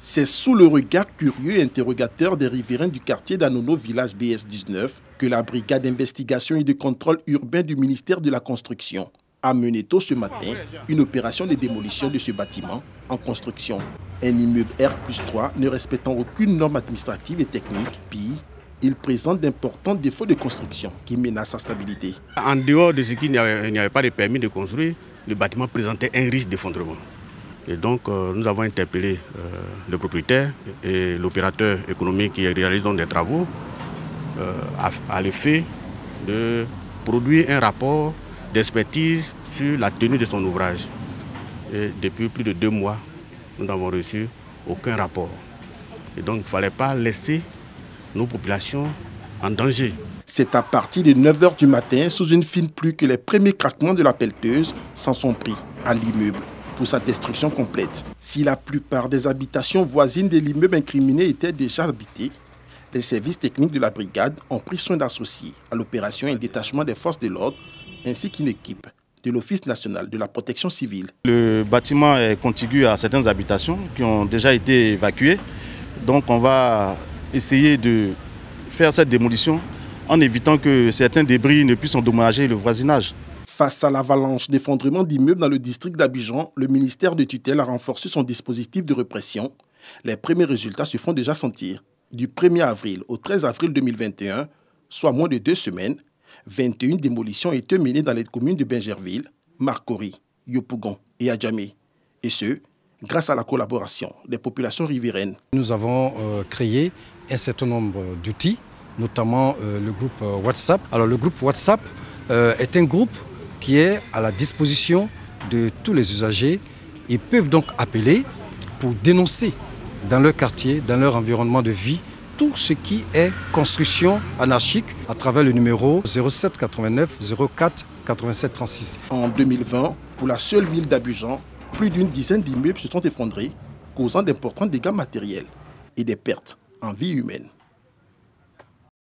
C'est sous le regard curieux et interrogateur des riverains du quartier d'Anono, village BS19, que la brigade d'investigation et de contrôle urbain du ministère de la Construction a mené tôt ce matin une opération de démolition de ce bâtiment en construction. Un immeuble R+3 ne respectant aucune norme administrative et technique, puis il présente d'importants défauts de construction qui menacent sa stabilité. En dehors de ce qu'il n'y avait pas de permis de construire, le bâtiment présentait un risque d'effondrement. Et donc nous avons interpellé le propriétaire et l'opérateur économique qui réalise donc des travaux à l'effet de produire un rapport d'expertise sur la tenue de son ouvrage. Et depuis plus de 2 mois, nous n'avons reçu aucun rapport. Et donc il ne fallait pas laisser nos populations en danger. C'est à partir de 9 h du matin, sous une fine pluie, que les premiers craquements de la pelleteuse s'en sont pris à l'immeuble pour sa destruction complète. Si la plupart des habitations voisines de l'immeuble incriminé étaient déjà habitées, les services techniques de la brigade ont pris soin d'associer à l'opération un détachement des forces de l'ordre ainsi qu'une équipe de l'Office national de la protection civile. Le bâtiment est contigu à certaines habitations qui ont déjà été évacuées. Donc on va essayer de faire cette démolition en évitant que certains débris ne puissent endommager le voisinage. Face à l'avalanche d'effondrement d'immeubles dans le district d'Abidjan, le ministère de tutelle a renforcé son dispositif de répression. Les premiers résultats se font déjà sentir. Du 1er avril au 13 avril 2021, soit moins de 2 semaines, 21 démolitions ont été menées dans les communes de Bingerville, Marcory, Yopougon et Adjamé. Et ce, grâce à la collaboration des populations riveraines. Nous avons créé un certain nombre d'outils, notamment le groupe WhatsApp. Alors le groupe WhatsApp est un groupe qui est à la disposition de tous les usagers. Ils peuvent donc appeler pour dénoncer dans leur quartier, dans leur environnement de vie, tout ce qui est construction anarchique à travers le numéro 07 89 04 87 36. En 2020, pour la seule ville d'Abidjan, plus d'une dizaine d'immeubles se sont effondrés, causant d'importants dégâts matériels et des pertes en vie humaine.